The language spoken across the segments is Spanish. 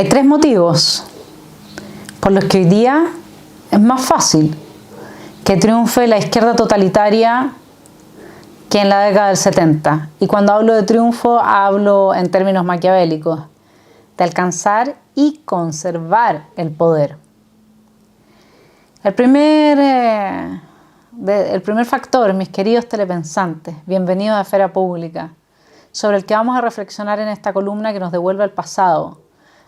Hay tres motivos por los que hoy día es más fácil que triunfe la izquierda totalitaria que en la década del 70. Y cuando hablo de triunfo, hablo en términos maquiavélicos, de alcanzar y conservar el poder. El primer factor, mis queridos telepensantes, bienvenidos a Esfera Pública, sobre el que vamos a reflexionar en esta columna que nos devuelve al pasado,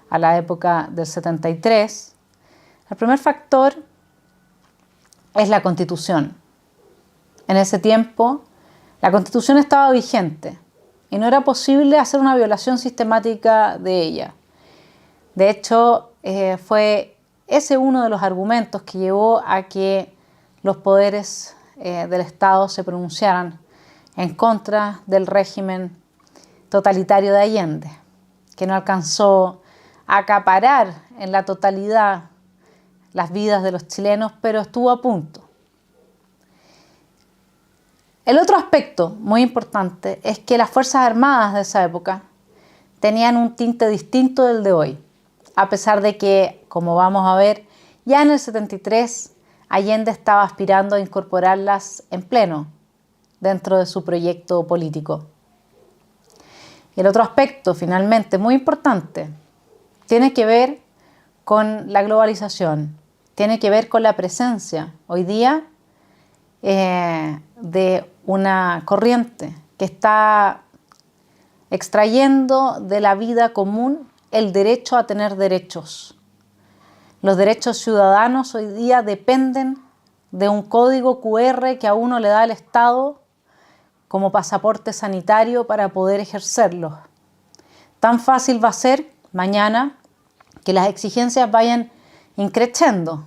a la época del 73, el primer factor es la Constitución. En ese tiempo, la Constitución estaba vigente y no era posible hacer una violación sistemática de ella. De hecho, fue ese uno de los argumentos que llevó a que los poderes del Estado se pronunciaran en contra del régimen totalitario de Allende, que no alcanzó a acaparar en la totalidad las vidas de los chilenos, pero estuvo a punto. El otro aspecto muy importante es que las Fuerzas Armadas de esa época tenían un tinte distinto del de hoy, a pesar de que, como vamos a ver, ya en el 73 Allende estaba aspirando a incorporarlas en pleno dentro de su proyecto político. Y el otro aspecto, finalmente, muy importante, tiene que ver con la globalización, tiene que ver con la presencia hoy día de una corriente que está extrayendo de la vida común el derecho a tener derechos. Los derechos ciudadanos hoy día dependen de un código QR que a uno le da el Estado como pasaporte sanitario para poder ejercerlos. Tan fácil va a ser mañana que las exigencias vayan increciendo,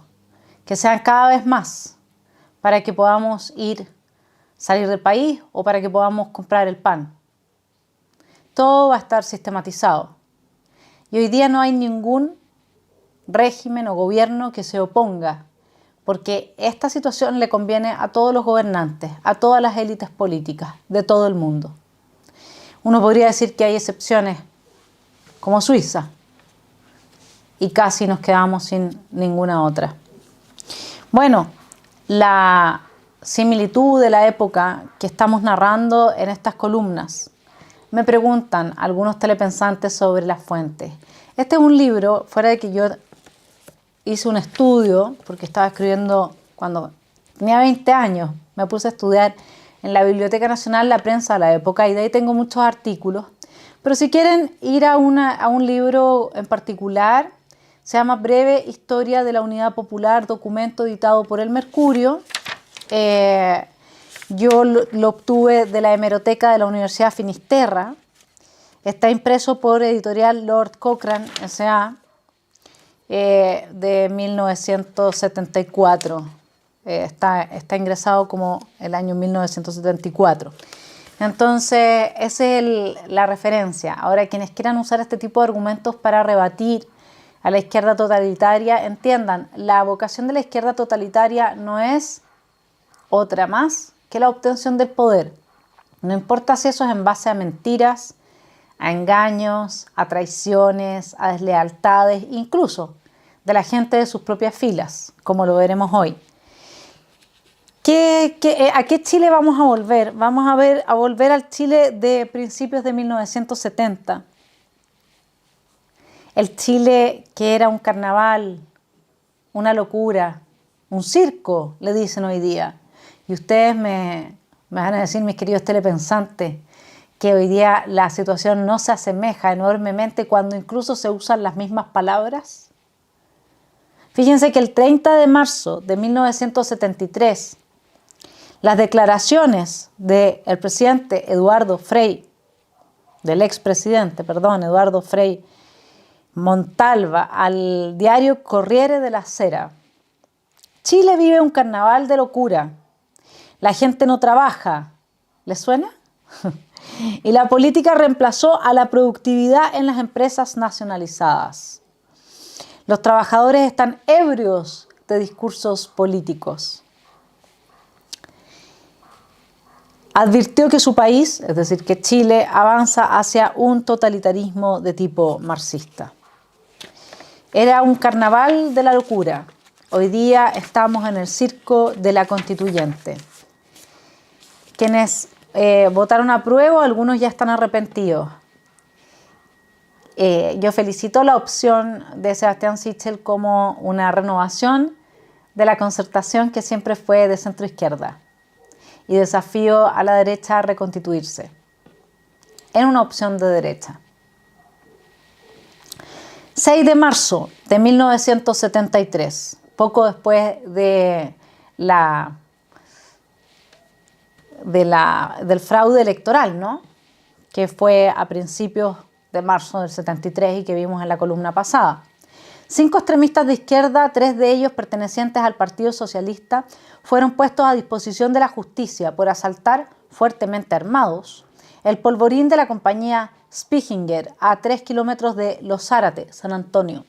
que sean cada vez más, para que podamos salir del país o para que podamos comprar el pan. Todo va a estar sistematizado. Y hoy día no hay ningún régimen o gobierno que se oponga, porque esta situación le conviene a todos los gobernantes, a todas las élites políticas de todo el mundo. Uno podría decir que hay excepciones como Suiza, y casi nos quedamos sin ninguna otra. Bueno, la similitud de la época que estamos narrando en estas columnas. Me preguntan algunos telepensantes sobre las fuentes. Este es un libro, fuera de que yo hice un estudio, porque estaba escribiendo cuando tenía 20 años, me puse a estudiar en la Biblioteca Nacional la prensa de la época y de ahí tengo muchos artículos. Pero si quieren ir a un libro en particular, se llama Breve Historia de la Unidad Popular, documento editado por El Mercurio. Yo lo obtuve de la hemeroteca de la Universidad Finisterra. Está impreso por editorial Lord Cochrane, S.A., de 1974. Está ingresado como el año 1974. Entonces, esa es la referencia. Ahora, quienes quieran usar este tipo de argumentos para rebatir a la izquierda totalitaria, entiendan, la vocación de la izquierda totalitaria no es otra más que la obtención del poder. No importa si eso es en base a mentiras, a engaños, a traiciones, a deslealtades, incluso de la gente de sus propias filas, como lo veremos hoy. ¿A qué Chile vamos a volver? Vamos a volver al Chile de principios de 1970. El Chile que era un carnaval, una locura, un circo, le dicen hoy día. Y ustedes me van a decir, mis queridos telepensantes, que hoy día la situación no se asemeja enormemente cuando incluso se usan las mismas palabras. Fíjense que el 30 de marzo de 1973, las declaraciones del presidente Eduardo Frei, del expresidente, Eduardo Frei Montalva, al diario Corriere della Sera. Chile vive un carnaval de locura. La gente no trabaja. ¿Les suena? Y la política reemplazó a la productividad en las empresas nacionalizadas. Los trabajadores están ebrios de discursos políticos. Advirtió que su país, es decir, que Chile, avanza hacia un totalitarismo de tipo marxista. Era un carnaval de la locura. Hoy día estamos en el circo de la constituyente. Quienes votaron a prueba, algunos ya están arrepentidos. Yo felicito la opción de Sebastián Sichel como una renovación de la concertación que siempre fue de centro-izquierda y desafío a la derecha a reconstituirse en una opción de derecha. 6 de marzo de 1973, poco después del fraude electoral, ¿no? Que fue a principios de marzo del 73 y que vimos en la columna pasada. 5 extremistas de izquierda, 3 de ellos pertenecientes al Partido Socialista, fueron puestos a disposición de la justicia por asaltar, fuertemente armados, el polvorín de la compañía Spichinger a 3 kilómetros de Los Zárate, San Antonio.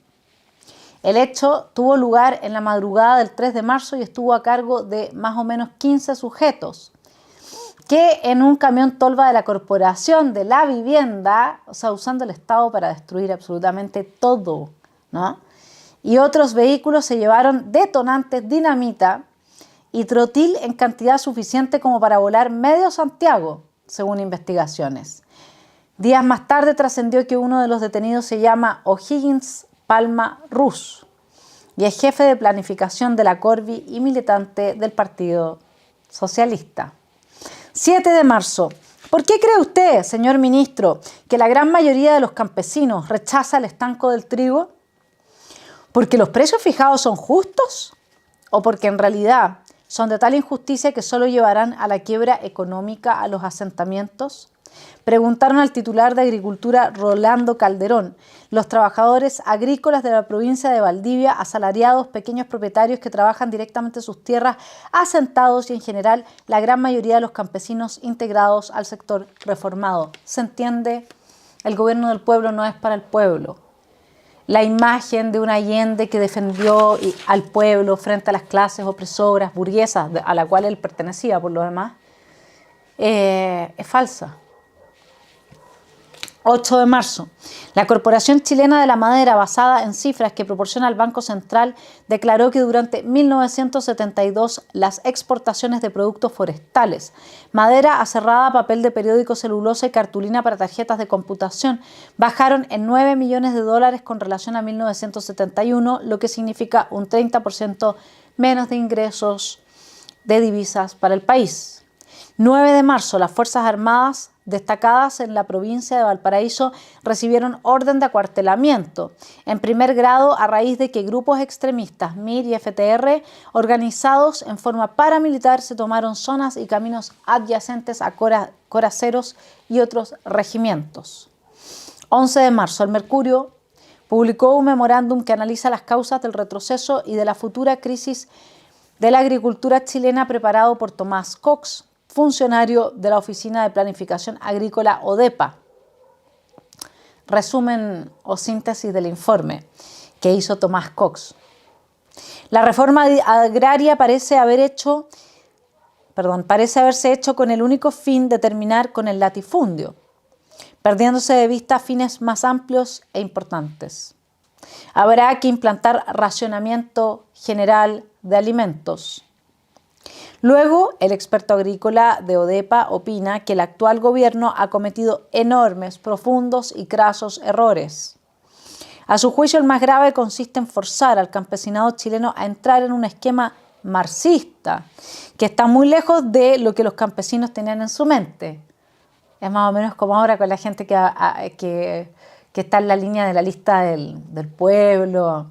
El hecho tuvo lugar en la madrugada del 3 de marzo y estuvo a cargo de más o menos 15 sujetos que en un camión tolva de la Corporación de la Vivienda, o sea, usando el Estado para destruir absolutamente todo, ¿no? Y otros vehículos se llevaron detonantes, dinamita y trotil en cantidad suficiente como para volar medio Santiago, según investigaciones. Días más tarde trascendió que uno de los detenidos se llama O'Higgins Palma Rus y es jefe de planificación de la Corvi y militante del Partido Socialista. 7 de marzo. ¿Por qué cree usted, señor ministro, que la gran mayoría de los campesinos rechaza el estanco del trigo? ¿Porque los precios fijados son justos? ¿O porque en realidad son de tal injusticia que solo llevarán a la quiebra económica a los asentamientos? Preguntaron al titular de Agricultura, Rolando Calderón, los trabajadores agrícolas de la provincia de Valdivia, asalariados, pequeños propietarios que trabajan directamente sus tierras, asentados y en general la gran mayoría de los campesinos integrados al sector reformado. ¿Se entiende? El gobierno del pueblo no es para el pueblo. La imagen de un Allende que defendió al pueblo frente a las clases opresoras, burguesas, a la cual él pertenecía por lo demás, es falsa. 8 de marzo. La Corporación Chilena de la Madera, basada en cifras que proporciona el Banco Central, declaró que durante 1972 las exportaciones de productos forestales, madera aserrada, papel de periódico, celulosa y cartulina para tarjetas de computación bajaron en 9 millones de dólares con relación a 1971, lo que significa un 30% menos de ingresos de divisas para el país. 9 de marzo, las Fuerzas Armadas destacadas en la provincia de Valparaíso recibieron orden de acuartelamiento en primer grado a raíz de que grupos extremistas, MIR y FTR, organizados en forma paramilitar, se tomaron zonas y caminos adyacentes a coraceros y otros regimientos. 11 de marzo, el Mercurio publicó un memorándum que analiza las causas del retroceso y de la futura crisis de la agricultura chilena preparado por Tomás Cox, funcionario de la Oficina de Planificación Agrícola ODEPA. Resumen o síntesis del informe que hizo Tomás Cox. La reforma agraria parece haberse hecho con el único fin de terminar con el latifundio, perdiéndose de vista fines más amplios e importantes. Habrá que implantar racionamiento general de alimentos. Luego, el experto agrícola de ODEPA opina que el actual gobierno ha cometido enormes, profundos y crasos errores. A su juicio, el más grave consiste en forzar al campesinado chileno a entrar en un esquema marxista, que está muy lejos de lo que los campesinos tenían en su mente. Es más o menos como ahora con la gente que está en la línea de la lista del pueblo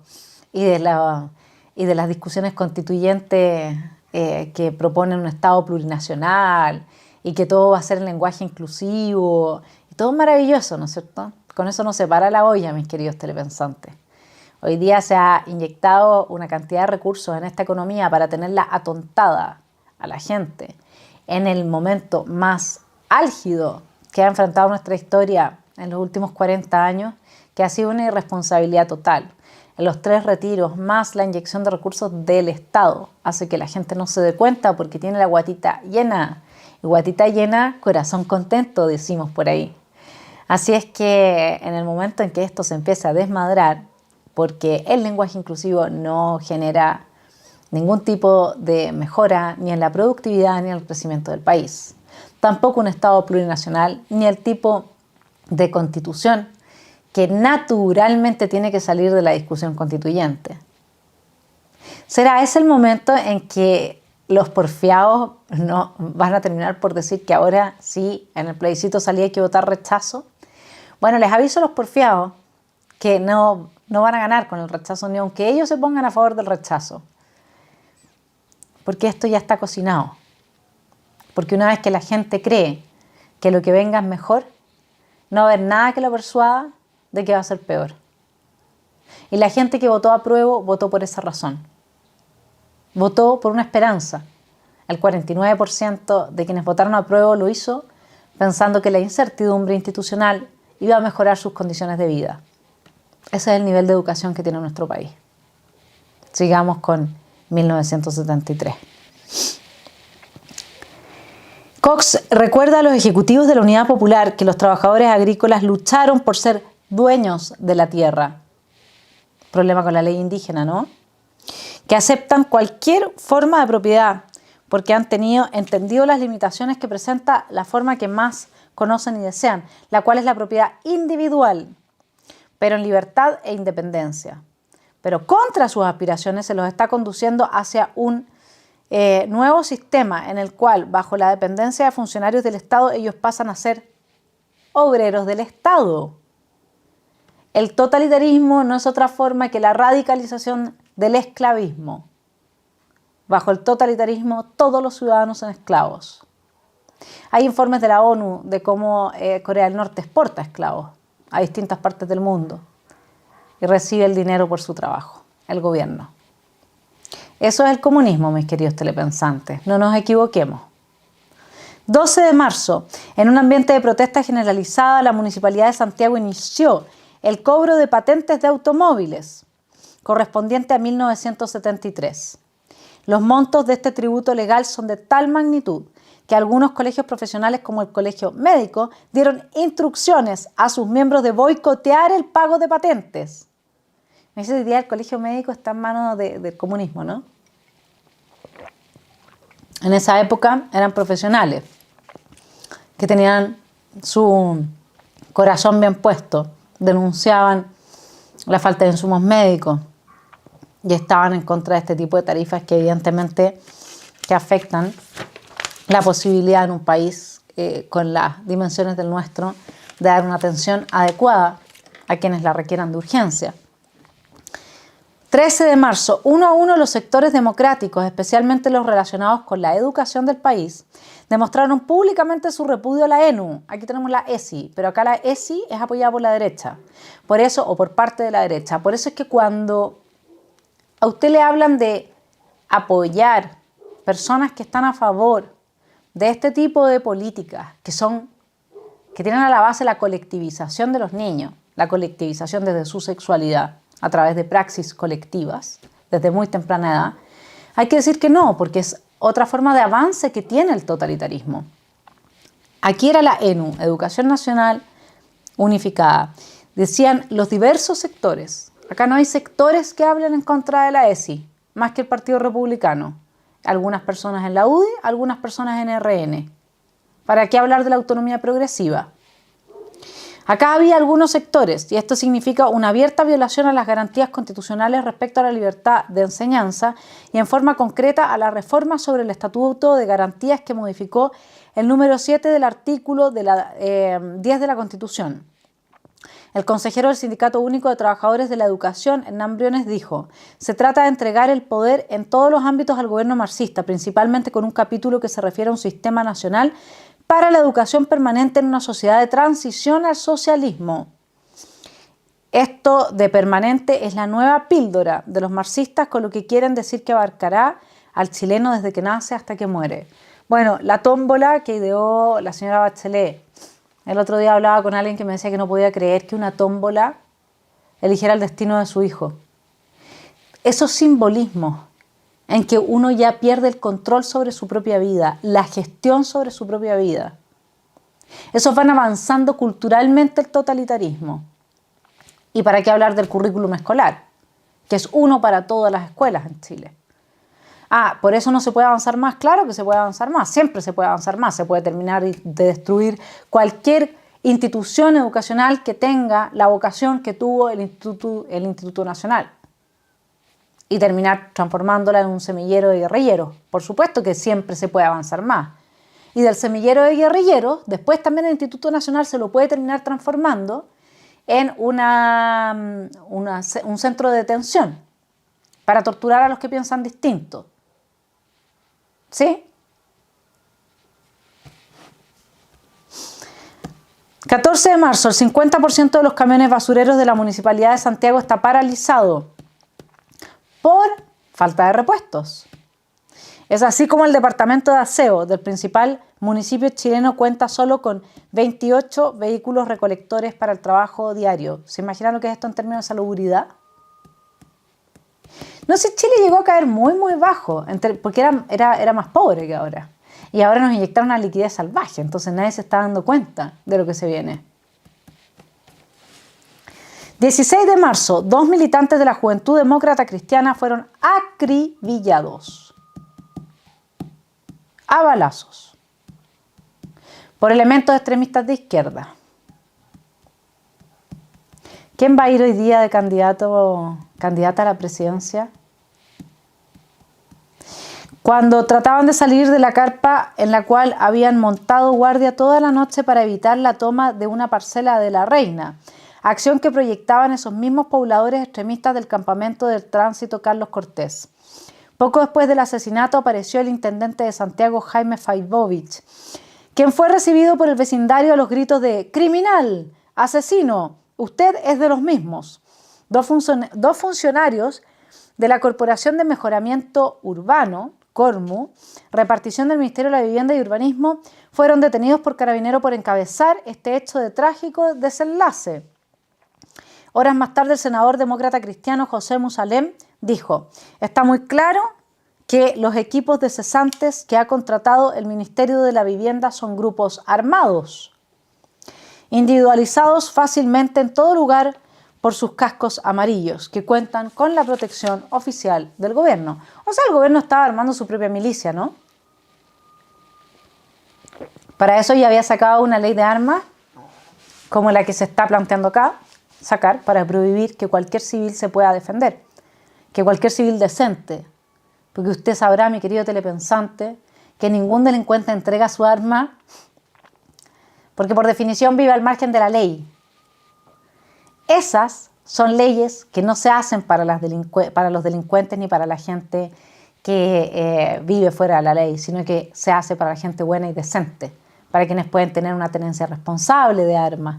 y de las discusiones constituyentes que proponen un Estado plurinacional y que todo va a ser en lenguaje inclusivo. Y todo maravilloso, ¿no es cierto? Con eso no se para la olla, mis queridos telepensantes. Hoy día se ha inyectado una cantidad de recursos en esta economía para tenerla atontada a la gente en el momento más álgido que ha enfrentado nuestra historia en los últimos 40 años, que ha sido una irresponsabilidad total. En los 3 retiros, más la inyección de recursos del Estado, hace que la gente no se dé cuenta porque tiene la guatita llena. Y guatita llena, corazón contento, decimos por ahí. Así es que en el momento en que esto se empieza a desmadrar, porque el lenguaje inclusivo no genera ningún tipo de mejora ni en la productividad ni en el crecimiento del país. Tampoco un Estado plurinacional ni el tipo de constitución que naturalmente tiene que salir de la discusión constituyente. ¿Será ese el momento en que los porfiados no van a terminar por decir que ahora sí, en el plebiscito salía que votar rechazo? Bueno, les aviso a los porfiados que no van a ganar con el rechazo ni aunque ellos se pongan a favor del rechazo. Porque esto ya está cocinado. Porque una vez que la gente cree que lo que venga es mejor, no va a haber nada que lo persuada de que va a ser peor. Y la gente que votó apruebo votó por esa razón. Votó por una esperanza. El 49% de quienes votaron apruebo lo hizo pensando que la incertidumbre institucional iba a mejorar sus condiciones de vida. Ese es el nivel de educación que tiene nuestro país. Sigamos con 1973. Cox recuerda a los ejecutivos de la Unidad Popular que los trabajadores agrícolas lucharon por ser dueños de la tierra. Problema con la ley indígena, ¿no? Que aceptan cualquier forma de propiedad porque han entendido las limitaciones que presenta la forma que más conocen y desean, la cual es la propiedad individual, pero en libertad e independencia. Pero contra sus aspiraciones se los está conduciendo hacia un nuevo sistema en el cual, bajo la dependencia de funcionarios del Estado, ellos pasan a ser obreros del Estado. El totalitarismo no es otra forma que la radicalización del esclavismo. Bajo el totalitarismo, todos los ciudadanos son esclavos. Hay informes de la ONU de cómo Corea del Norte exporta esclavos a distintas partes del mundo y recibe el dinero por su trabajo, el gobierno. Eso es el comunismo, mis queridos telepensantes, no nos equivoquemos. 12 de marzo, en un ambiente de protesta generalizada, la Municipalidad de Santiago inició el cobro de patentes de automóviles, correspondiente a 1973. Los montos de este tributo legal son de tal magnitud que algunos colegios profesionales como el Colegio Médico dieron instrucciones a sus miembros de boicotear el pago de patentes. Me dice, hoy día el Colegio Médico está en manos del comunismo, ¿no? En esa época eran profesionales que tenían su corazón bien puesto, denunciaban la falta de insumos médicos y estaban en contra de este tipo de tarifas que evidentemente que afectan la posibilidad en un país con las dimensiones del nuestro de dar una atención adecuada a quienes la requieran de urgencia. 13 de marzo, uno a uno los sectores democráticos, especialmente los relacionados con la educación del país, demostraron públicamente su repudio a la ENU. Aquí tenemos la ESI, pero acá la ESI es apoyada por la derecha. Por eso, o por parte de la derecha. Por eso es que cuando a usted le hablan de apoyar personas que están a favor de este tipo de políticas, que tienen a la base la colectivización de los niños, la colectivización desde su sexualidad, a través de praxis colectivas, desde muy temprana edad, hay que decir que no, porque es otra forma de avance que tiene el totalitarismo. Aquí era la ENU, Educación Nacional Unificada. Decían los diversos sectores. Acá no hay sectores que hablen en contra de la ESI, más que el Partido Republicano. Algunas personas en la UDI, algunas personas en RN. ¿Para qué hablar de la autonomía progresiva? Acá había algunos sectores, y esto significa una abierta violación a las garantías constitucionales respecto a la libertad de enseñanza y en forma concreta a la reforma sobre el Estatuto de Garantías que modificó el número 7 del artículo 10 de la Constitución. El consejero del Sindicato Único de Trabajadores de la Educación, Hernán Briones, dijo: se trata de entregar el poder en todos los ámbitos al gobierno marxista, principalmente con un capítulo que se refiere a un sistema nacional para la educación permanente en una sociedad de transición al socialismo. Esto de permanente es la nueva píldora de los marxistas, con lo que quieren decir que abarcará al chileno desde que nace hasta que muere. Bueno, la tómbola que ideó la señora Bachelet. El otro día hablaba con alguien que me decía que no podía creer que una tómbola eligiera el destino de su hijo. Esos simbolismos en que uno ya pierde el control sobre su propia vida, la gestión sobre su propia vida. Esos van avanzando culturalmente el totalitarismo. ¿Y para qué hablar del currículum escolar? que es uno para todas las escuelas en Chile. Ah, ¿por eso no se puede avanzar más? Claro que se puede avanzar más, siempre se puede avanzar más, se puede terminar de destruir cualquier institución educacional que tenga la vocación que tuvo el Instituto Nacional y terminar transformándola en un semillero de guerrilleros. Por supuesto que siempre se puede avanzar más. Y del semillero de guerrilleros, después también el Instituto Nacional se lo puede terminar transformando en un centro de detención para torturar a los que piensan distinto. ¿Sí? 14 de marzo, el 50% de los camiones basureros de la Municipalidad de Santiago está paralizado por falta de repuestos. Es así como el Departamento de Aseo del principal municipio chileno cuenta solo con 28 vehículos recolectores para el trabajo diario. ¿Se imaginan lo que es esto en términos de salubridad? No sé, Chile llegó a caer muy, muy bajo, porque era más pobre que ahora. Y ahora nos inyectaron una liquidez salvaje, entonces nadie se está dando cuenta de lo que se viene. 16 de marzo, 2 militantes de la Juventud Demócrata Cristiana fueron acribillados a balazos por elementos extremistas de izquierda. ¿Quién va a ir hoy día de candidata a la presidencia? Cuando trataban de salir de la carpa en la cual habían montado guardia toda la noche para evitar la toma de una parcela de La Reina, acción que proyectaban esos mismos pobladores extremistas del campamento del tránsito Carlos Cortés. Poco después del asesinato apareció el intendente de Santiago, Jaime Faibovich, quien fue recibido por el vecindario a los gritos de «¡Criminal! ¡Asesino! Usted es de los mismos». Dos funcionarios de la Corporación de Mejoramiento Urbano, Cormu, repartición del Ministerio de la Vivienda y Urbanismo, fueron detenidos por Carabineros por encabezar este hecho de trágico desenlace. Horas más tarde, el senador demócrata cristiano José Musalem dijo: «Está muy claro que los equipos de cesantes que ha contratado el Ministerio de la Vivienda son grupos armados, individualizados fácilmente en todo lugar por sus cascos amarillos, que cuentan con la protección oficial del gobierno». O sea, el gobierno estaba armando su propia milicia, ¿no? Para eso ya había sacado una ley de armas, como la que se está planteando acá, sacar para prohibir que cualquier civil se pueda defender, que cualquier civil decente, porque usted sabrá, mi querido telepensante, que ningún delincuente entrega su arma, porque por definición vive al margen de la ley. Esas son leyes que no se hacen para los delincuentes ni para la gente que vive fuera de la ley, sino que se hace para la gente buena y decente, para quienes pueden tener una tenencia responsable de armas.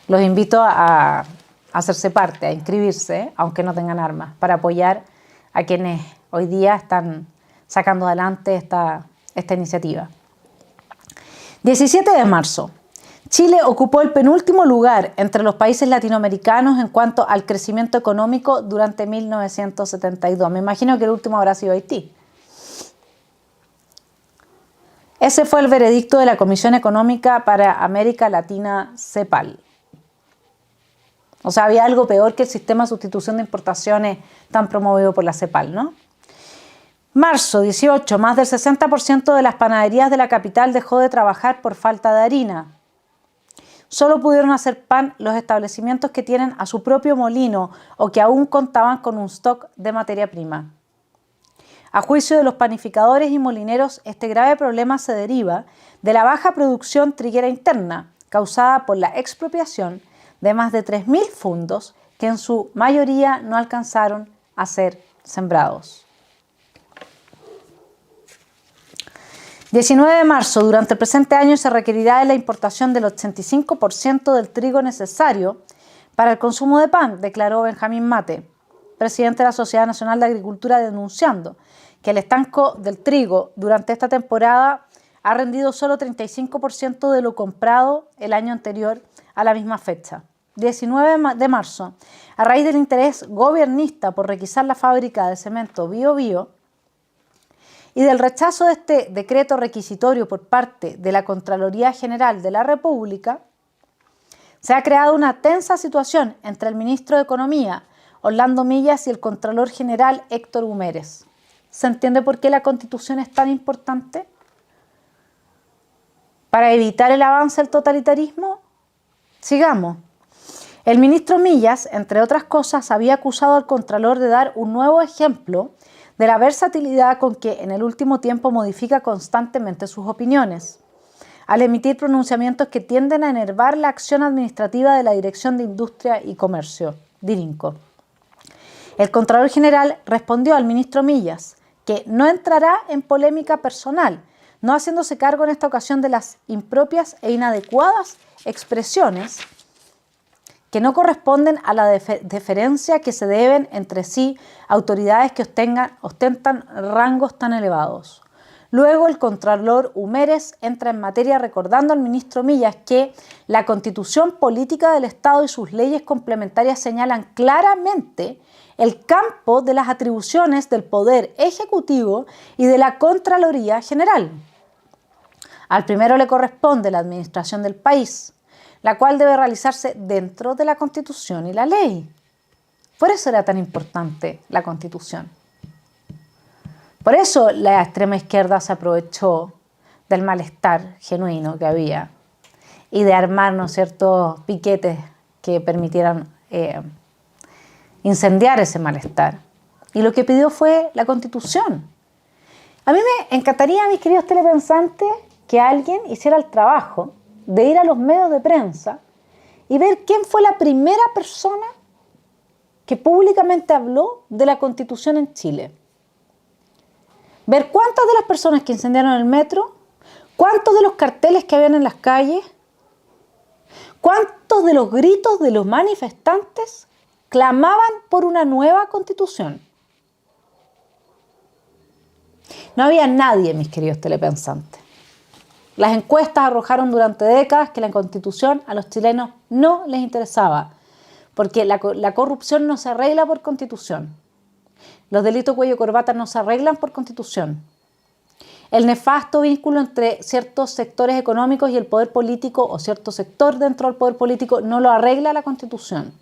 Los invito a hacerse parte, a inscribirse, aunque no tengan armas, para apoyar a quienes hoy día están sacando adelante esta iniciativa. 17 de marzo. Chile ocupó el penúltimo lugar entre los países latinoamericanos en cuanto al crecimiento económico durante 1972. Me imagino que el último habrá sido Haití. Ese fue el veredicto de la Comisión Económica para América Latina, CEPAL. O sea, había algo peor que el sistema de sustitución de importaciones tan promovido por la CEPAL, ¿no? Marzo 18, más del 60% de las panaderías de la capital dejó de trabajar por falta de harina. Solo pudieron hacer pan los establecimientos que tienen a su propio molino o que aún contaban con un stock de materia prima. A juicio de los panificadores y molineros, este grave problema se deriva de la baja producción triguera interna, causada por la expropiación de más de 3.000 fundos que en su mayoría no alcanzaron a ser sembrados. 19 de marzo, durante el presente año se requerirá de la importación del 85% del trigo necesario para el consumo de pan, declaró Benjamín Mate, presidente de la Sociedad Nacional de Agricultura, denunciando que el estanco del trigo durante esta temporada ha rendido solo 35% de lo comprado el año anterior a la misma fecha. 19 de marzo, a raíz del interés gobiernista por requisar la fábrica de cemento Bio Bio y del rechazo de este decreto requisitorio por parte de la Contraloría General de la República, se ha creado una tensa situación entre el ministro de Economía, Orlando Millas y el Contralor General Héctor Humérez. ¿Se entiende por qué la Constitución es tan importante? ¿Para evitar el avance del totalitarismo? Sigamos. El ministro Millas, entre otras cosas, había acusado al Contralor de dar un nuevo ejemplo de la versatilidad con que en el último tiempo modifica constantemente sus opiniones, al emitir pronunciamientos que tienden a enervar la acción administrativa de la Dirección de Industria y Comercio, DIRINCO. El Contralor General respondió al ministro Millas que no entrará en polémica personal, no haciéndose cargo en esta ocasión de las impropias e inadecuadas expresiones que no corresponden a la deferencia que se deben entre sí autoridades que ostentan rangos tan elevados. Luego el Contralor Humérez entra en materia recordando al ministro Millas que la Constitución Política del Estado y sus leyes complementarias señalan claramente el campo de las atribuciones del Poder Ejecutivo y de la Contraloría General. Al primero le corresponde la administración del país, la cual debe realizarse dentro de la Constitución y la ley. Por eso era tan importante la Constitución. Por eso la extrema izquierda se aprovechó del malestar genuino que había y de armar, ¿no es cierto?, piquetes que permitieran incendiar ese malestar. Y lo que pidió fue la Constitución. A mí me encantaría, mis queridos telepensantes, que alguien hiciera el trabajo de ir a los medios de prensa y ver quién fue la primera persona que públicamente habló de la Constitución en Chile. Ver cuántas de las personas que incendiaron el metro, cuántos de los carteles que habían en las calles, cuántos de los gritos de los manifestantes clamaban por una nueva Constitución. No había nadie, mis queridos telepensantes. Las encuestas arrojaron durante décadas que la Constitución a los chilenos no les interesaba, porque la corrupción no se arregla por Constitución. Los delitos cuello corbata no se arreglan por Constitución. El nefasto vínculo entre ciertos sectores económicos y el poder político o cierto sector dentro del poder político no lo arregla la Constitución.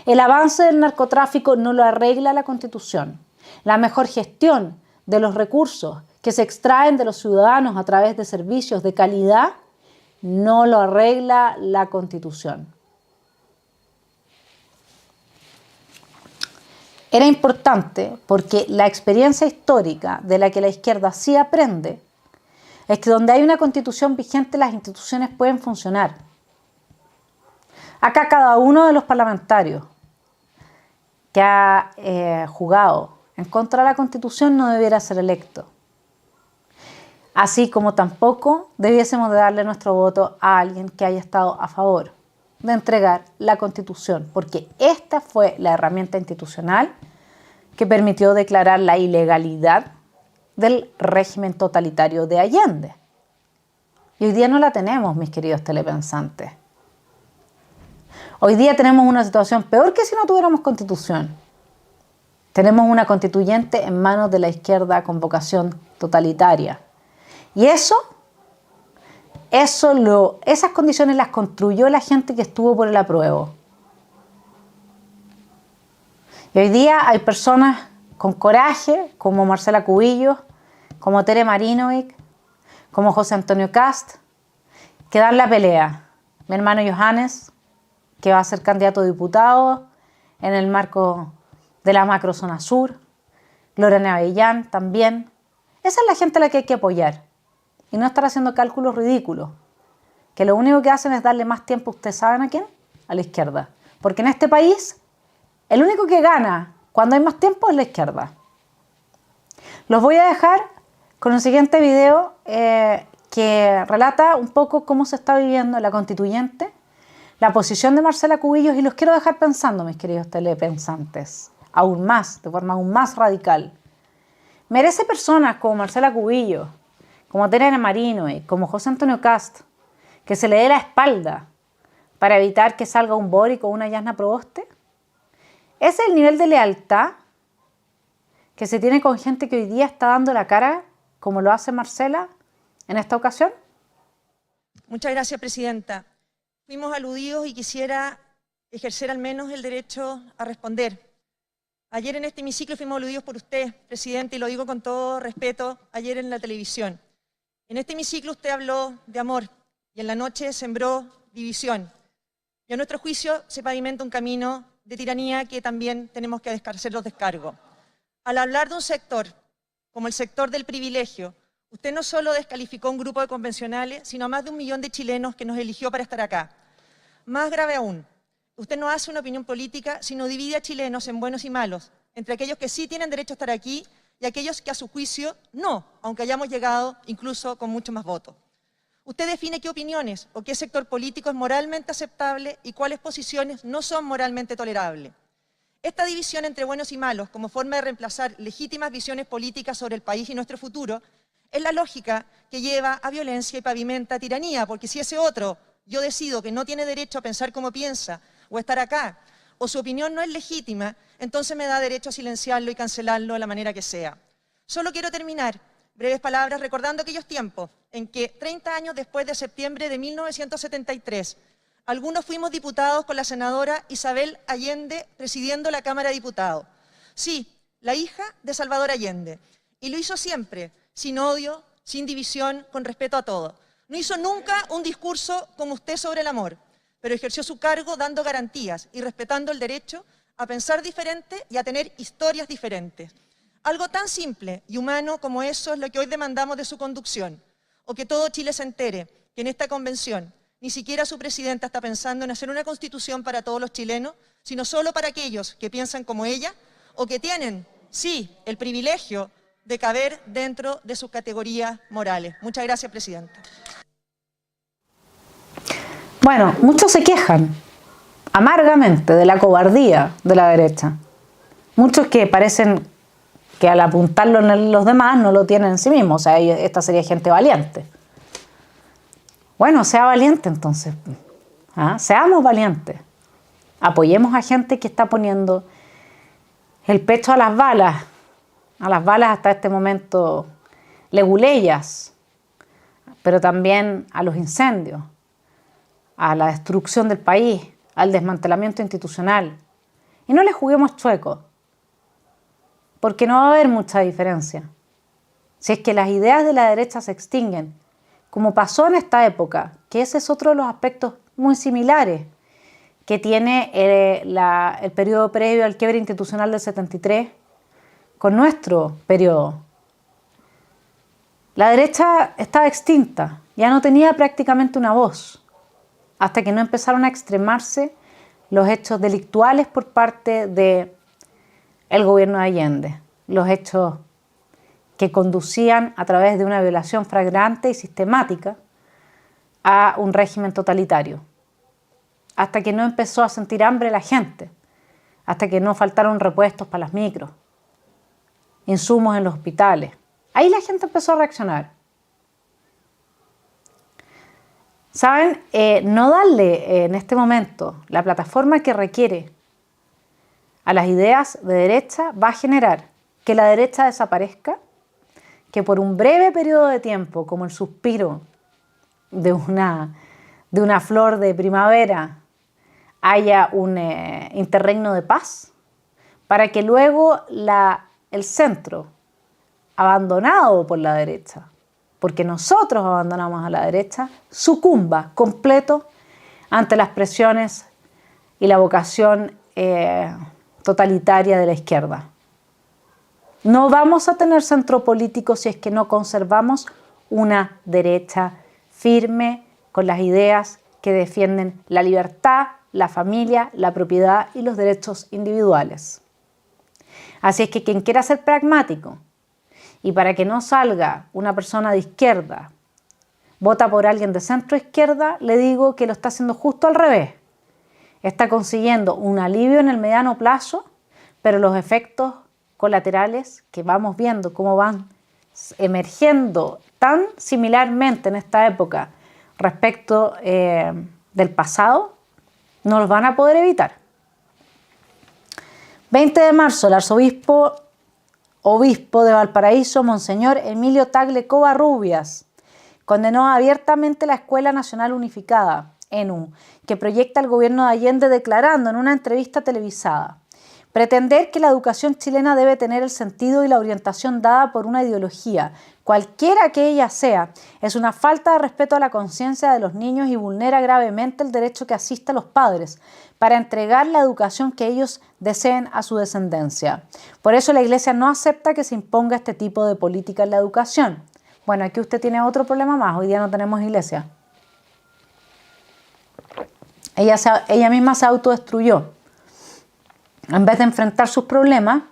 El avance del narcotráfico no lo arregla la Constitución. La mejor gestión de los recursos que se extraen de los ciudadanos a través de servicios de calidad no lo arregla la Constitución. Era importante porque la experiencia histórica de la que la izquierda sí aprende es que donde hay una Constitución vigente las instituciones pueden funcionar. Acá cada uno de los parlamentarios que ha jugado en contra de la Constitución no debiera ser electo. Así como tampoco debiésemos de darle nuestro voto a alguien que haya estado a favor de entregar la Constitución, porque esta fue la herramienta institucional que permitió declarar la ilegalidad del régimen totalitario de Allende. Y hoy día no la tenemos, mis queridos telepensantes. Hoy día tenemos una situación peor que si no tuviéramos Constitución. Tenemos una constituyente en manos de la izquierda con vocación totalitaria. Y esas condiciones las construyó la gente que estuvo por el apruebo. Y hoy día hay personas con coraje, como Marcela Cubillos, como Tere Marinovich, como José Antonio Kast, que dan la pelea. Mi hermano Johannes, que va a ser candidato a diputado en el marco de la macrozona sur, Lorena Avellán también. Esa es la gente a la que hay que apoyar y no estar haciendo cálculos ridículos, que lo único que hacen es darle más tiempo, ¿ustedes saben a quién? A la izquierda. Porque en este país, el único que gana cuando hay más tiempo es la izquierda. Los voy a dejar con el siguiente video que relata un poco cómo se está viviendo la constituyente, la posición de Marcela Cubillos, y los quiero dejar pensando, mis queridos telepensantes, aún más, de forma aún más radical. Merece personas como Marcela Cubillos, como Tere Marinovich, como José Antonio Kast, que se le dé la espalda para evitar que salga un Boric o una Yasna Proboste. Ese es el nivel de lealtad que se tiene con gente que hoy día está dando la cara, como lo hace Marcela en esta ocasión. Muchas gracias, presidenta. Fuimos aludidos y quisiera ejercer al menos el derecho a responder. Ayer en este hemiciclo fuimos aludidos por usted, presidente, y lo digo con todo respeto, ayer en la televisión. En este hemiciclo usted habló de amor y en la noche sembró división. Y a nuestro juicio se pavimenta un camino de tiranía que también tenemos que hacer los descargos. Al hablar de un sector como el sector del privilegio, usted no solo descalificó a un grupo de convencionales, sino a más de 1 millón de chilenos que nos eligió para estar acá. Más grave aún, usted no hace una opinión política, sino divide a chilenos en buenos y malos, entre aquellos que sí tienen derecho a estar aquí y aquellos que a su juicio no, aunque hayamos llegado incluso con mucho más votos. Usted define qué opiniones o qué sector político es moralmente aceptable y cuáles posiciones no son moralmente tolerables. Esta división entre buenos y malos, como forma de reemplazar legítimas visiones políticas sobre el país y nuestro futuro, es la lógica que lleva a violencia y pavimenta tiranía, porque si ese otro, yo decido que no tiene derecho a pensar como piensa, o estar acá, o su opinión no es legítima, entonces me da derecho a silenciarlo y cancelarlo de la manera que sea. Solo quiero terminar, breves palabras, recordando aquellos tiempos en que 30 años después de septiembre de 1973, algunos fuimos diputados con la senadora Isabel Allende presidiendo la Cámara de Diputados. Sí, la hija de Salvador Allende. Y lo hizo siempre, sin odio, sin división, con respeto a todos. No hizo nunca un discurso como usted sobre el amor, pero ejerció su cargo dando garantías y respetando el derecho a pensar diferente y a tener historias diferentes. Algo tan simple y humano como eso es lo que hoy demandamos de su conducción, o que todo Chile se entere que en esta convención ni siquiera su presidenta está pensando en hacer una constitución para todos los chilenos, sino solo para aquellos que piensan como ella o que tienen, sí, el privilegio de caber dentro de sus categorías morales. Muchas gracias, presidenta. Bueno, muchos se quejan amargamente de la cobardía de la derecha. Muchos que parecen que al apuntarlo en los demás no lo tienen en sí mismos. O sea, esta sería gente valiente. Bueno, sea valiente entonces. Seamos valientes. Apoyemos a gente que está poniendo el pecho a las balas hasta este momento leguleyas, pero también a los incendios, a la destrucción del país, al desmantelamiento institucional. Y no le juguemos chueco, porque no va a haber mucha diferencia. Si es que las ideas de la derecha se extinguen, como pasó en esta época, que ese es otro de los aspectos muy similares que tiene el periodo previo al quiebre institucional del 73 con nuestro periodo. La derecha estaba extinta, ya no tenía prácticamente una voz, hasta que no empezaron a extremarse los hechos delictuales por parte del gobierno de Allende, los hechos que conducían a través de una violación flagrante y sistemática a un régimen totalitario, hasta que no empezó a sentir hambre la gente, hasta que no faltaron repuestos para las micros, insumos en los hospitales. Ahí la gente empezó a reaccionar. ¿Saben? No darle en este momento la plataforma que requiere a las ideas de derecha va a generar que la derecha desaparezca, que por un breve periodo de tiempo, como el suspiro de una flor de primavera, haya un interregno de paz, para que luego el centro, abandonado por la derecha, porque nosotros abandonamos a la derecha, sucumba completo ante las presiones y la vocación totalitaria de la izquierda. No vamos a tener centro político si es que no conservamos una derecha firme con las ideas que defienden la libertad, la familia, la propiedad y los derechos individuales. Así es que quien quiera ser pragmático y para que no salga una persona de izquierda, vota por alguien de centro izquierda, le digo que lo está haciendo justo al revés. Está consiguiendo un alivio en el mediano plazo, pero los efectos colaterales que vamos viendo cómo van emergiendo tan similarmente en esta época respecto del pasado, no los van a poder evitar. 20 de marzo, el obispo de Valparaíso, Monseñor Emilio Tagle Covarrubias, condenó abiertamente la Escuela Nacional Unificada, ENU, que proyecta el gobierno de Allende declarando en una entrevista televisada: Pretender que la educación chilena debe tener el sentido y la orientación dada por una ideología, cualquiera que ella sea, es una falta de respeto a la conciencia de los niños y vulnera gravemente el derecho que asiste a los padres para entregar la educación que ellos deseen a su descendencia. Por eso la Iglesia no acepta que se imponga este tipo de política en la educación. Bueno, aquí usted tiene otro problema más. Hoy día no tenemos iglesia. Ella misma se autodestruyó. En vez de enfrentar sus problemas,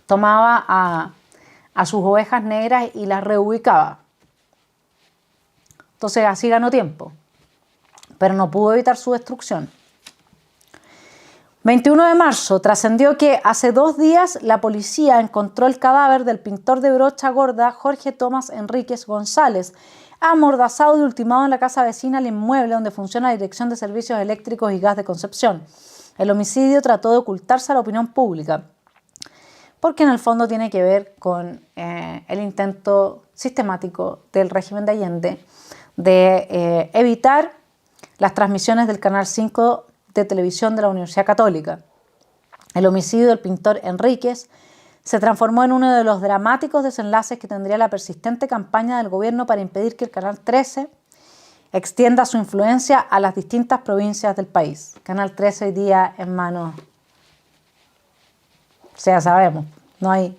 tomaba a sus ovejas negras y las reubicaba. Entonces así ganó tiempo, pero no pudo evitar su destrucción. 21 de marzo, trascendió que hace 2 días la policía encontró el cadáver del pintor de brocha gorda Jorge Tomás Enríquez González, amordazado y ultimado en la casa vecina al inmueble donde funciona la Dirección de Servicios Eléctricos y Gas de Concepción. El homicidio trató de ocultarse a la opinión pública, porque en el fondo tiene que ver con el intento sistemático del régimen de Allende de evitar las transmisiones del Canal 5 de televisión de la Universidad Católica. El homicidio del pintor Enríquez se transformó en uno de los dramáticos desenlaces que tendría la persistente campaña del gobierno para impedir que el Canal 13 extienda su influencia a las distintas provincias del país. Canal 13 hoy día en manos, ya sabemos, no hay,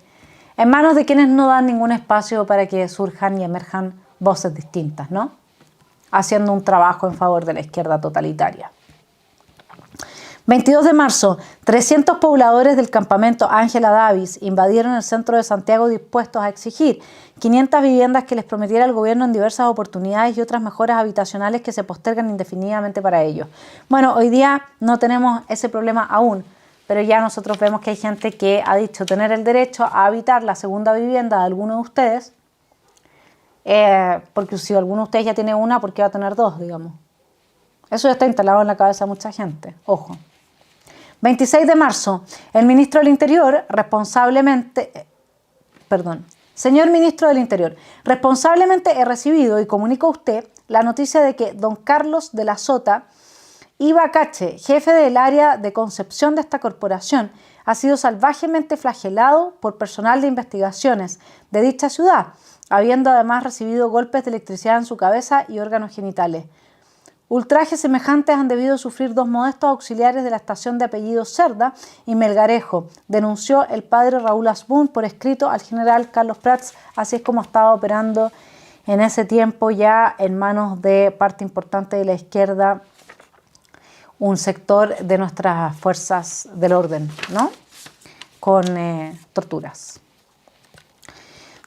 en manos de quienes no dan ningún espacio para que surjan y emerjan voces distintas, ¿no? Haciendo un trabajo en favor de la izquierda totalitaria. 22 de marzo, 300 pobladores del campamento Ángela Davis invadieron el centro de Santiago dispuestos a exigir 500 viviendas que les prometiera el gobierno en diversas oportunidades y otras mejoras habitacionales que se postergan indefinidamente para ellos. Bueno, hoy día no tenemos ese problema aún, pero ya nosotros vemos que hay gente que ha dicho tener el derecho a habitar la segunda vivienda de alguno de ustedes, porque si alguno de ustedes ya tiene una, ¿por qué va a tener 2, digamos? Eso ya está instalado en la cabeza de mucha gente, ojo. 26 de marzo, el ministro del Interior señor ministro del Interior, responsablemente he recibido y comunico a usted la noticia de que don Carlos de la Sota Ibacache, jefe del área de concepción de esta corporación, ha sido salvajemente flagelado por personal de investigaciones de dicha ciudad, habiendo además recibido golpes de electricidad en su cabeza y órganos genitales. Ultrajes semejantes han debido sufrir 2 modestos auxiliares de la estación de apellido Cerda y Melgarejo, denunció el padre Raúl Asbun por escrito al general Carlos Prats. Así es como estaba operando en ese tiempo ya en manos de parte importante de la izquierda un sector de nuestras fuerzas del orden, ¿no? Con torturas.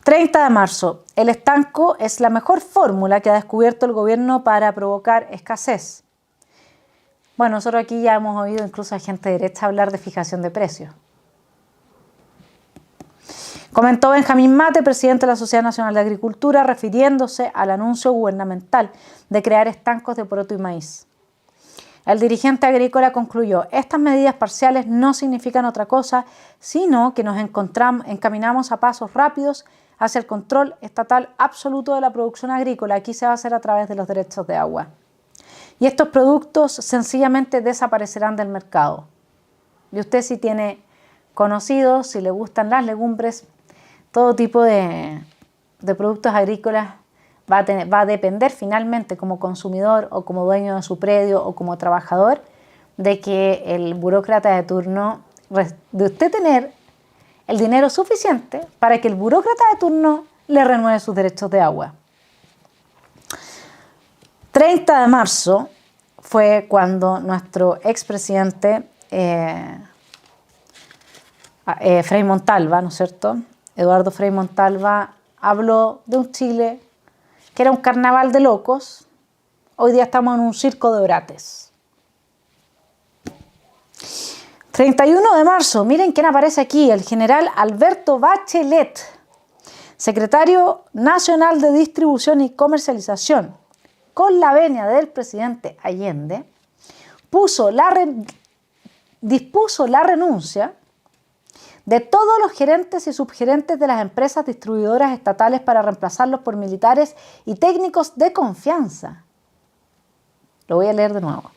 30 de marzo, el estanco es la mejor fórmula que ha descubierto el gobierno para provocar escasez. Bueno, nosotros aquí ya hemos oído incluso a gente de derecha hablar de fijación de precios. Comentó Benjamín Mate, presidente de la Sociedad Nacional de Agricultura, refiriéndose al anuncio gubernamental de crear estancos de poroto y maíz. El dirigente agrícola concluyó: estas medidas parciales no significan otra cosa, sino que nos encaminamos a pasos rápidos hacia el control estatal absoluto de la producción agrícola. Aquí se va a hacer a través de los derechos de agua. Y estos productos sencillamente desaparecerán del mercado. Y usted, si tiene conocidos, si le gustan las legumbres, todo tipo de productos agrícolas, va a depender finalmente como consumidor o como dueño de su predio o como trabajador de que el burócrata de turno, de usted tener el dinero suficiente para que el burócrata de turno le renueve sus derechos de agua. 30 de marzo fue cuando nuestro expresidente Frei Montalva, ¿no es cierto?, Eduardo Frei Montalva, habló de un Chile que era un carnaval de locos. Hoy día estamos en un circo de orates. 31 de marzo, miren quién aparece aquí, el general Alberto Bachelet, secretario nacional de Distribución y Comercialización, con la venia del presidente Allende, dispuso la renuncia de todos los gerentes y subgerentes de las empresas distribuidoras estatales para reemplazarlos por militares y técnicos de confianza. Lo voy a leer de nuevo.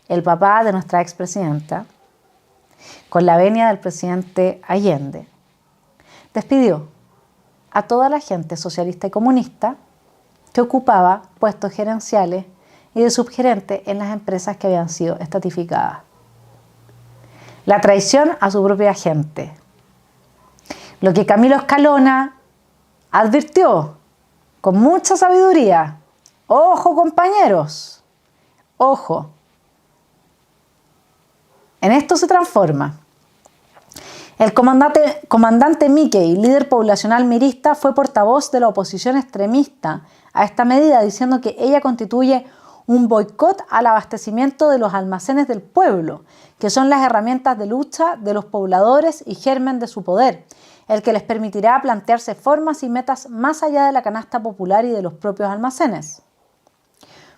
El papá de nuestra expresidenta con la venia del presidente Allende, despidió a toda la gente socialista y comunista que ocupaba puestos gerenciales y de subgerente en las empresas que habían sido estatificadas. La traición a su propia gente. Lo que Camilo Escalona advirtió con mucha sabiduría. Ojo, compañeros, ojo. En esto se transforma. El comandante Mickey, líder poblacional mirista, fue portavoz de la oposición extremista a esta medida, diciendo que ella constituye un boicot al abastecimiento de los almacenes del pueblo, que son las herramientas de lucha de los pobladores y germen de su poder, el que les permitirá plantearse formas y metas más allá de la canasta popular y de los propios almacenes.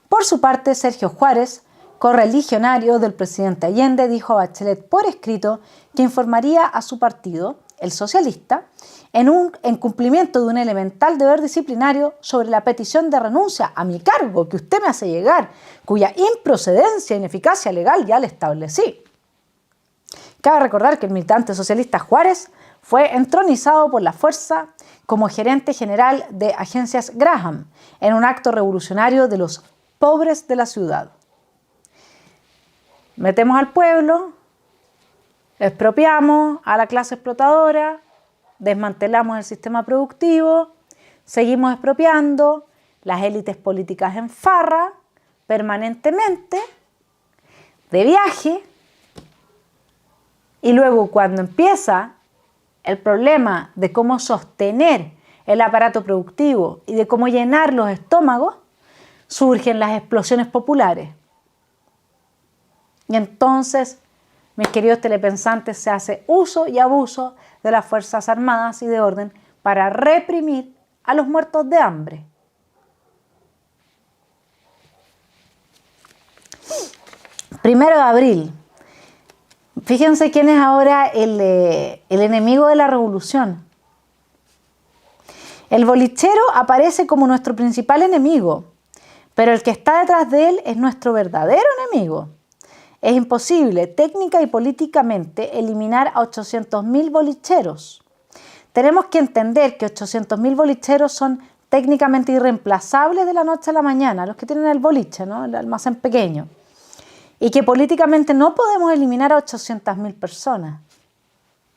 Por su parte, Sergio Juárez, correligionario del presidente Allende, dijo a Bachelet por escrito que informaría a su partido, el socialista, en cumplimiento de un elemental deber disciplinario sobre la petición de renuncia a mi cargo que usted me hace llegar, cuya improcedencia e ineficacia legal ya le establecí. Cabe recordar que el militante socialista Juárez fue entronizado por la fuerza como gerente general de Agencias Graham en un acto revolucionario de los pobres de la ciudad. Metemos al pueblo, expropiamos a la clase explotadora, desmantelamos el sistema productivo, seguimos expropiando, las élites políticas en farra, permanentemente, de viaje, y luego cuando empieza el problema de cómo sostener el aparato productivo y de cómo llenar los estómagos, surgen las explosiones populares. Y entonces, mis queridos telepensantes, se hace uso y abuso de las Fuerzas Armadas y de orden para reprimir a los muertos de hambre. Primero de abril. Fíjense quién es ahora el enemigo de la revolución. El bolichero aparece como nuestro principal enemigo, pero el que está detrás de él es nuestro verdadero enemigo. Es imposible técnica y políticamente eliminar a 800.000 bolicheros. Tenemos que entender que 800.000 bolicheros son técnicamente irreemplazables de la noche a la mañana, los que tienen el boliche, ¿no? El almacén pequeño. Y que políticamente no podemos eliminar a 800.000 personas.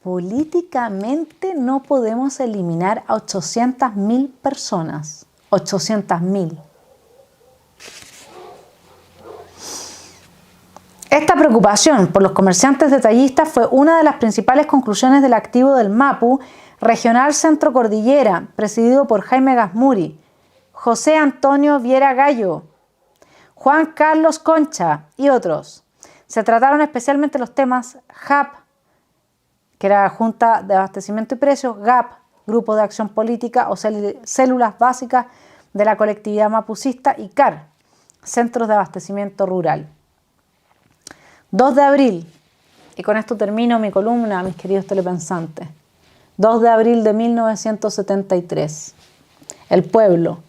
Políticamente no podemos eliminar a 800.000 personas. 800.000. Esta preocupación por los comerciantes detallistas fue una de las principales conclusiones del activo del MAPU Regional Centro Cordillera, presidido por Jaime Gasmuri, José Antonio Viera Gallo, Juan Carlos Concha y otros. Se trataron especialmente los temas JAP, que era Junta de Abastecimiento y Precios, GAP, Grupo de Acción Política o Células Básicas de la Colectividad Mapucista, y CAR, Centros de Abastecimiento Rural. 2 de abril, y con esto termino mi columna, mis queridos telepensantes. 2 de abril de 1973. El pueblo.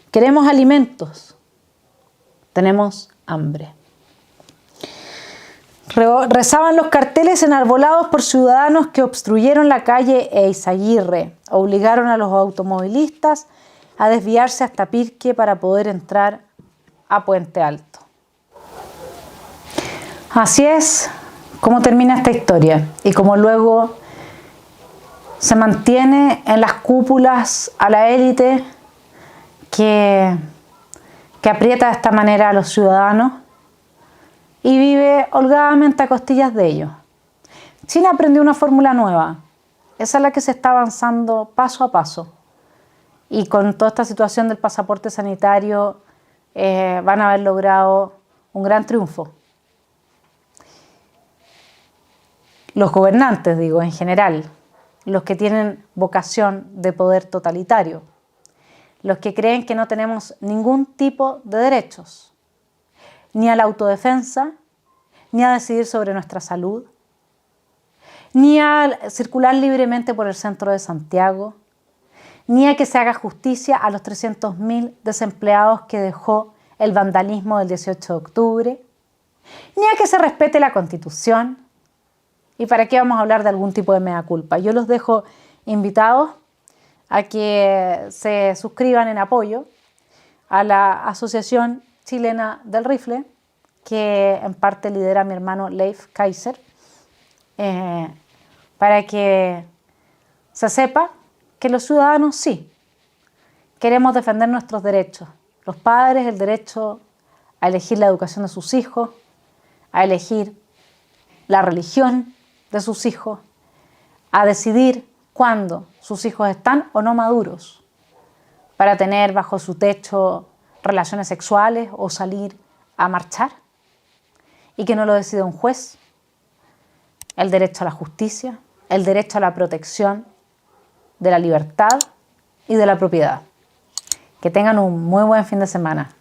Queremos alimentos. Tenemos hambre. Rezaban los carteles enarbolados por ciudadanos que obstruyeron la calle Eizaguirre, obligaron a los automovilistas a desviarse hasta Pirque para poder entrar a Puente Alto. Así es como termina esta historia y como luego se mantiene en las cúpulas a la élite que aprieta de esta manera a los ciudadanos y vive holgadamente a costillas de ellos. China aprendió una fórmula nueva, esa es la que se está avanzando paso a paso, y con toda esta situación del pasaporte sanitario van a haber logrado un gran triunfo. Los gobernantes, digo, en general, los que tienen vocación de poder totalitario, los que creen que no tenemos ningún tipo de derechos, ni a la autodefensa, ni a decidir sobre nuestra salud, ni a circular libremente por el centro de Santiago, ni a que se haga justicia a los 300.000 desempleados que dejó el vandalismo del 18 de octubre, ni a que se respete la Constitución, ¿Y para qué vamos a hablar de algún tipo de mea culpa? Yo los dejo invitados a que se suscriban en apoyo a la Asociación Chilena del Rifle, que en parte lidera mi hermano Leif Kaiser, para que se sepa que los ciudadanos sí queremos defender nuestros derechos. Los padres, el derecho a elegir la educación de sus hijos, a elegir la religión de sus hijos, a decidir cuándo sus hijos están o no maduros para tener bajo su techo relaciones sexuales o salir a marchar, y que no lo decida un juez. El derecho a la justicia, el derecho a la protección de la libertad y de la propiedad. Que tengan un muy buen fin de semana.